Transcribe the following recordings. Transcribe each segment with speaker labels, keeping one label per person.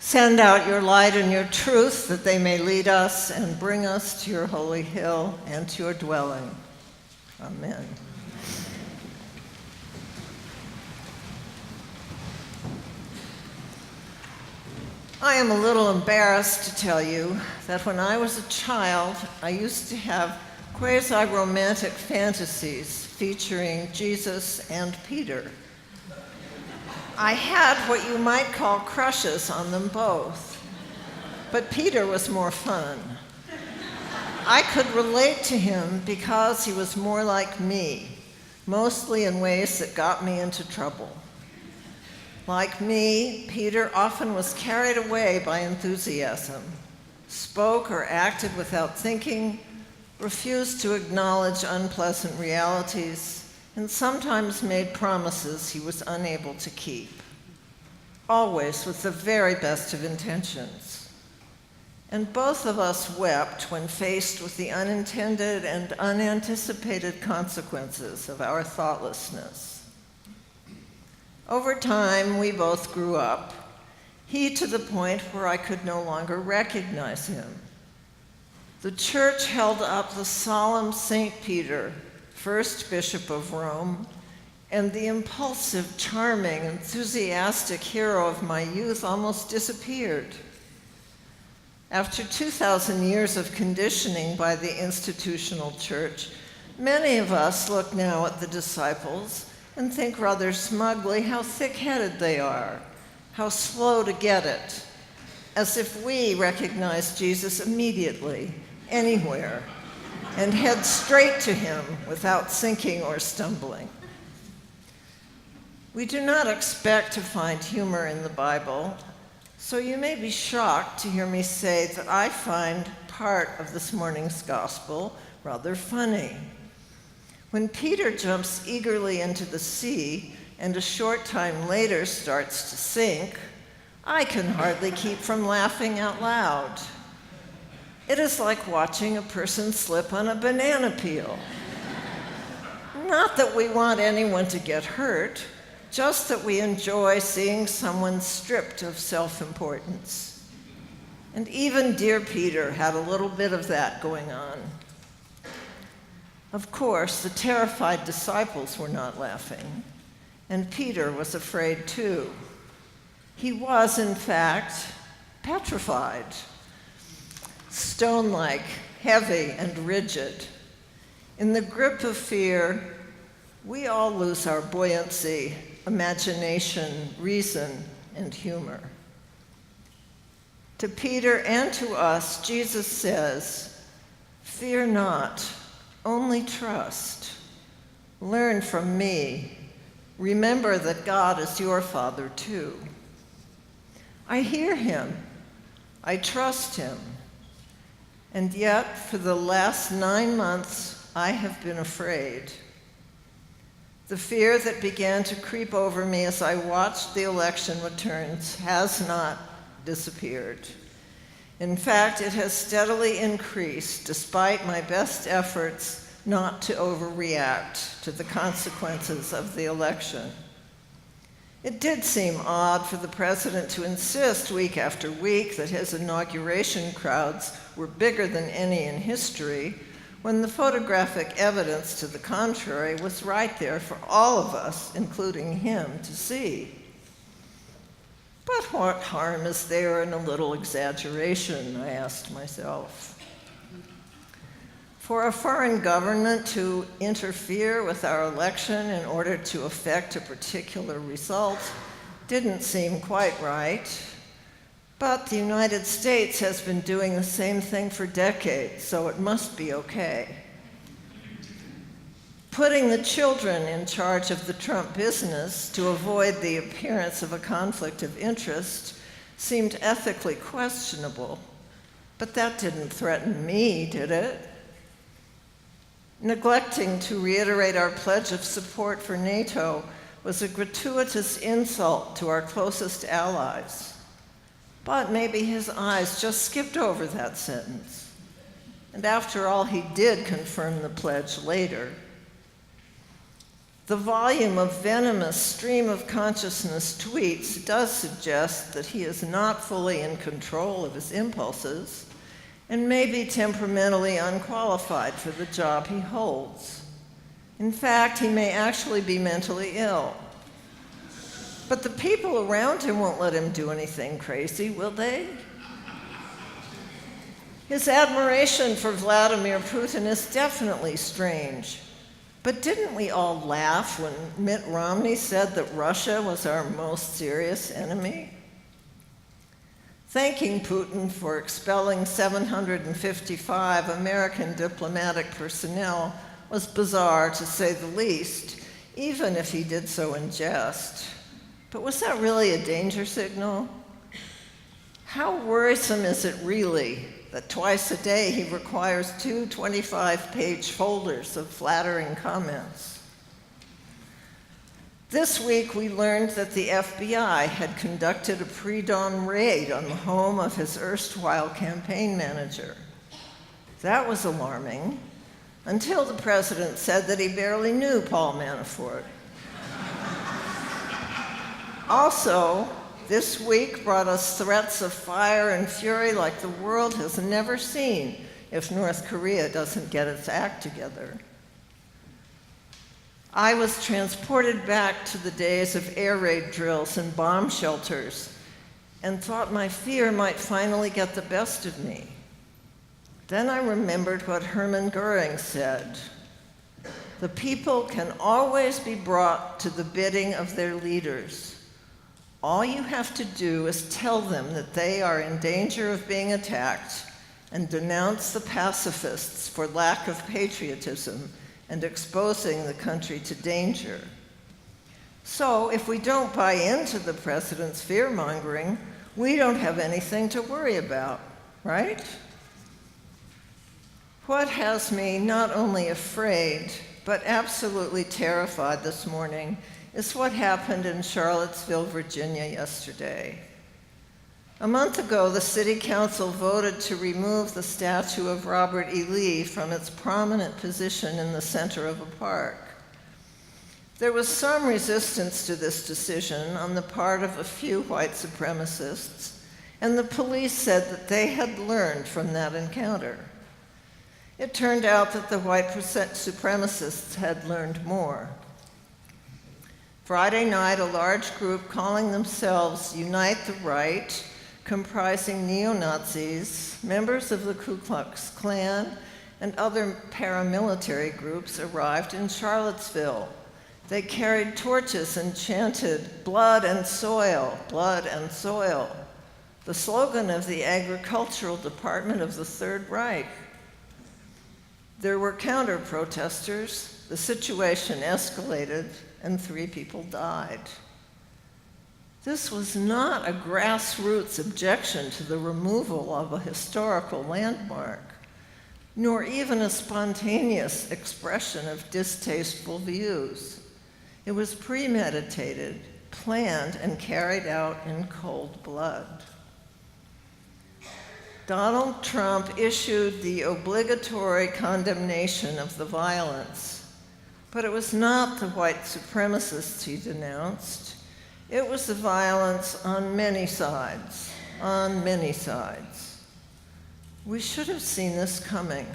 Speaker 1: Send out your light and your truth, that they may lead us and bring us to your holy hill and to your dwelling. Amen. I am a little embarrassed to tell you that when I was a child, I used to have quasi-romantic fantasies featuring Jesus and Peter. I had what you might call crushes on them both, but Peter was more fun. I could relate to him because he was more like me, mostly in ways that got me into trouble. Like me, Peter often was carried away by enthusiasm, spoke or acted without thinking, refused to acknowledge unpleasant realities, and sometimes made promises he was unable to keep, always with the very best of intentions. And both of us wept when faced with the unintended and unanticipated consequences of our thoughtlessness. Over time, we both grew up, he to the point where I could no longer recognize him. The church held up the solemn St. Peter, first Bishop of Rome, and the impulsive, charming, enthusiastic hero of my youth almost disappeared. After 2,000 years of conditioning by the institutional church, many of us look now at the disciples and think rather smugly how thick-headed they are, how slow to get it, as if we recognize Jesus immediately, anywhere, and head straight to him without sinking or stumbling. We do not expect to find humor in the Bible, so you may be shocked to hear me say that I find part of this morning's gospel rather funny. When Peter jumps eagerly into the sea and a short time later starts to sink, I can hardly keep from laughing out loud. It is like watching a person slip on a banana peel. Not that we want anyone to get hurt, just that we enjoy seeing someone stripped of self-importance. And even dear Peter had a little bit of that going on. Of course, the terrified disciples were not laughing, and Peter was afraid too. He was, in fact, petrified, stone-like, heavy, and rigid. In the grip of fear, we all lose our buoyancy, imagination, reason, and humor. To Peter and to us, Jesus says, "Fear not, only trust. Learn from me. Remember that God is your Father too." I hear him. I trust him. And yet, for the last 9 months, I have been afraid. The fear that began to creep over me as I watched the election returns has not disappeared. In fact, it has steadily increased despite my best efforts not to overreact to the consequences of the election. It did seem odd for the president to insist week after week that his inauguration crowds were bigger than any in history, when the photographic evidence to the contrary was right there for all of us, including him, to see. But what harm is there in a little exaggeration, I asked myself. For a foreign government to interfere with our election in order to effect a particular result didn't seem quite right. But the United States has been doing the same thing for decades, so it must be okay. Putting the children in charge of the Trump business to avoid the appearance of a conflict of interest seemed ethically questionable, but that didn't threaten me, did it? Neglecting to reiterate our pledge of support for NATO was a gratuitous insult to our closest allies. But maybe his eyes just skipped over that sentence. And after all, he did confirm the pledge later. The volume of venomous stream of consciousness tweets does suggest that he is not fully in control of his impulses and may be temperamentally unqualified for the job he holds. In fact, he may actually be mentally ill. But the people around him won't let him do anything crazy, will they? His admiration for Vladimir Putin is definitely strange. But didn't we all laugh when Mitt Romney said that Russia was our most serious enemy? Thanking Putin for expelling 755 American diplomatic personnel was bizarre, to say the least, even if he did so in jest. But was that really a danger signal? How worrisome is it really that twice a day he requires 2 25-page folders of flattering comments? This week, we learned that the FBI had conducted a pre-dawn raid on the home of his erstwhile campaign manager. That was alarming, until the president said that he barely knew Paul Manafort. Also, this week brought us threats of fire and fury like the world has never seen if North Korea doesn't get its act together. I was transported back to the days of air raid drills and bomb shelters and thought my fear might finally get the best of me. Then I remembered what Hermann Goering said: "The people can always be brought to the bidding of their leaders. All you have to do is tell them that they are in danger of being attacked and denounce the pacifists for lack of patriotism and exposing the country to danger." So if we don't buy into the president's fear-mongering, we don't have anything to worry about, right? What has me not only afraid, but absolutely terrified this morning is what happened in Charlottesville, Virginia yesterday. A month ago, the City Council voted to remove the statue of Robert E. Lee from its prominent position in the center of a park. There was some resistance to this decision on the part of a few white supremacists, and the police said that they had learned from that encounter. It turned out that the white supremacists had learned more. Friday night, a large group calling themselves Unite the Right, comprising neo-Nazis, members of the Ku Klux Klan, and other paramilitary groups arrived in Charlottesville. They carried torches and chanted, "Blood and soil, blood and soil," the slogan of the Agricultural Department of the Third Reich. There were counter-protesters. The situation escalated, and 3 people died. This was not a grassroots objection to the removal of a historical landmark, nor even a spontaneous expression of distasteful views. It was premeditated, planned, and carried out in cold blood. Donald Trump issued the obligatory condemnation of the violence, but it was not the white supremacists he denounced. It was the violence on many sides, on many sides. We should have seen this coming.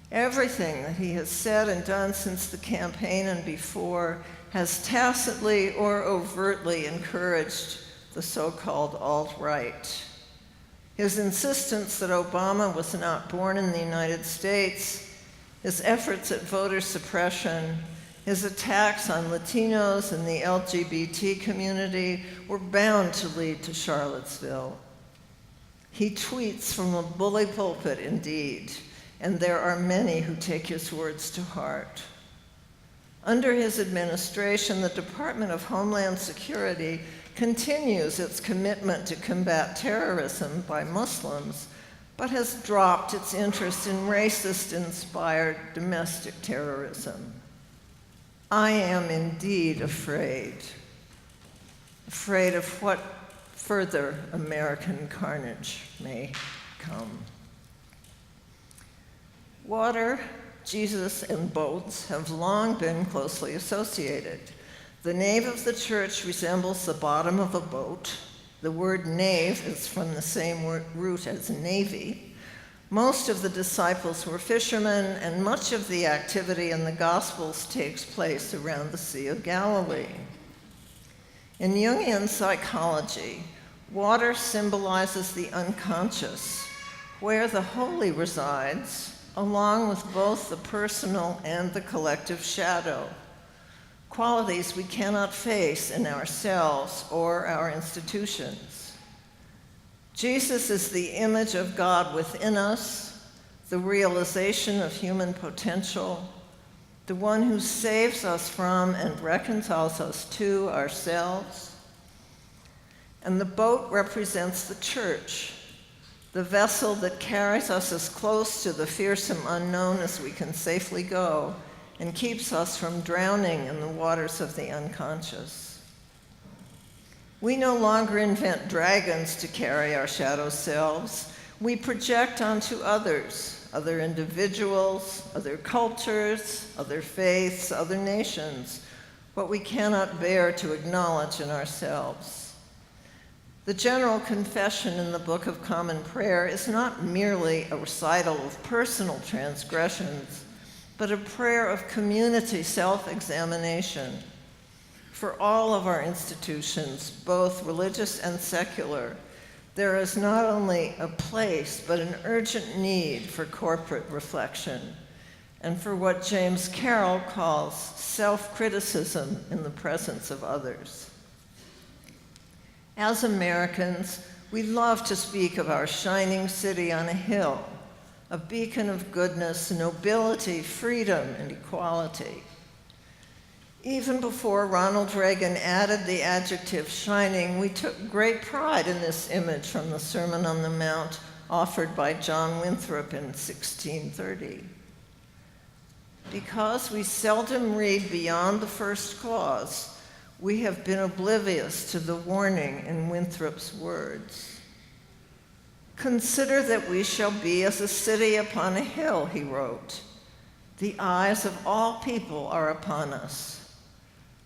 Speaker 1: Everything that he has said and done since the campaign and before has tacitly or overtly encouraged the so-called alt-right. His insistence that Obama was not born in the United States, his efforts at voter suppression, his attacks on Latinos and the LGBT community were bound to lead to Charlottesville. He tweets from a bully pulpit indeed, and there are many who take his words to heart. Under his administration, the Department of Homeland Security continues its commitment to combat terrorism by Muslims, but has dropped its interest in racist-inspired domestic terrorism. I am indeed afraid of what further American carnage may come. Water Jesus and boats have long been closely associated. The nave of the church resembles the bottom of a boat. The word nave is from the same root as navy. Most of the disciples were fishermen, and much of the activity in the Gospels takes place around the Sea of Galilee. In Jungian psychology, water symbolizes the unconscious, where the holy resides, along with both the personal and the collective shadow, qualities we cannot face in ourselves or our institutions. Jesus is the image of God within us, the realization of human potential, the one who saves us from and reconciles us to ourselves. And the boat represents the church, the vessel that carries us as close to the fearsome unknown as we can safely go and keeps us from drowning in the waters of the unconscious. We no longer invent dragons to carry our shadow selves. We project onto others, other individuals, other cultures, other faiths, other nations, what we cannot bear to acknowledge in ourselves. The general confession in the Book of Common Prayer is not merely a recital of personal transgressions, but a prayer of community self-examination. For all of our institutions, both religious and secular, there is not only a place, but an urgent need for corporate reflection, and for what James Carroll calls self-criticism in the presence of others. As Americans, we love to speak of our shining city on a hill, a beacon of goodness, nobility, freedom, and equality. Even before Ronald Reagan added the adjective shining, we took great pride in this image from the Sermon on the Mount offered by John Winthrop in 1630. Because we seldom read beyond the first clause, we have been oblivious to the warning in Winthrop's words. Consider that we shall be as a city upon a hill, he wrote. The eyes of all people are upon us,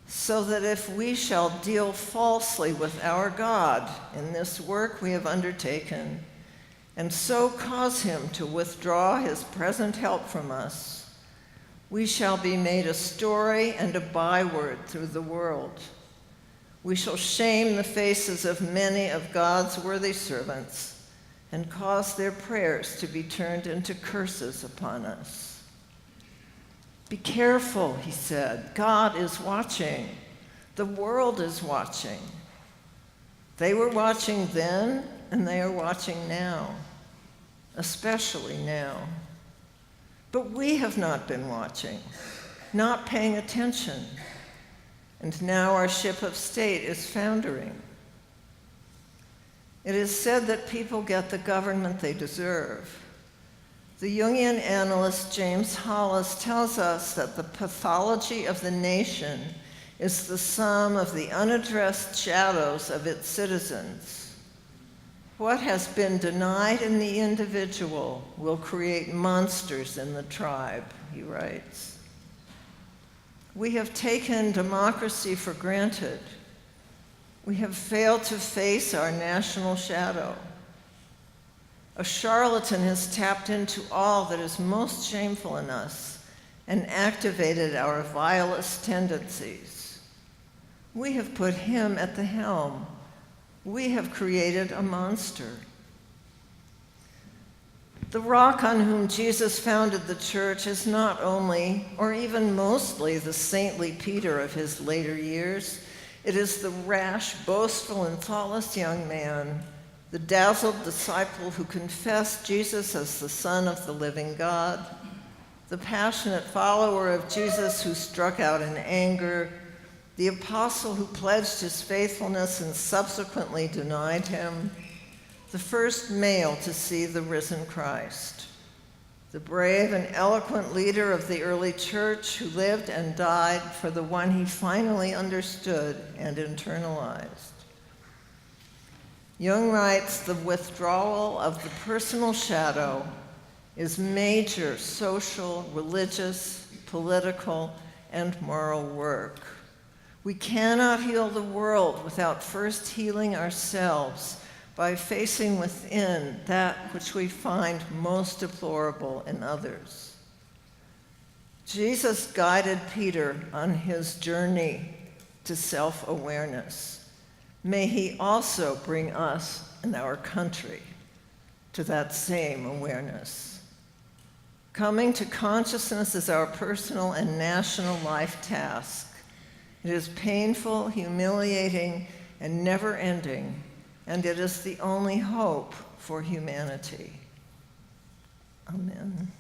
Speaker 1: so that if we shall deal falsely with our God in this work we have undertaken, and so cause him to withdraw his present help from us, we shall be made a story and a byword through the world. We shall shame the faces of many of God's worthy servants and cause their prayers to be turned into curses upon us. Be careful, he said. God is watching. The world is watching. They were watching then, and they are watching now, especially now. But we have not been watching, not paying attention, and now our ship of state is foundering. It is said that people get the government they deserve. The Jungian analyst James Hollis tells us that the pathology of the nation is the sum of the unaddressed shadows of its citizens. What has been denied in the individual will create monsters in the tribe, he writes. We have taken democracy for granted. We have failed to face our national shadow. A charlatan has tapped into all that is most shameful in us and activated our vilest tendencies. We have put him at the helm. We have created a monster. The rock on whom Jesus founded the church is not only, or even mostly, the saintly Peter of his later years. It is the rash, boastful, and thoughtless young man, the dazzled disciple who confessed Jesus as the Son of the living God, the passionate follower of Jesus who struck out in anger, the apostle who pledged his faithfulness and subsequently denied him, the first male to see the risen Christ, the brave and eloquent leader of the early church who lived and died for the one he finally understood and internalized. Jung writes, the withdrawal of the personal shadow is major social, religious, political, and moral work. We cannot heal the world without first healing ourselves by facing within that which we find most deplorable in others. Jesus guided Peter on his journey to self-awareness. May he also bring us and our country to that same awareness. Coming to consciousness is our personal and national life task. It is painful, humiliating, and never-ending, and it is the only hope for humanity. Amen.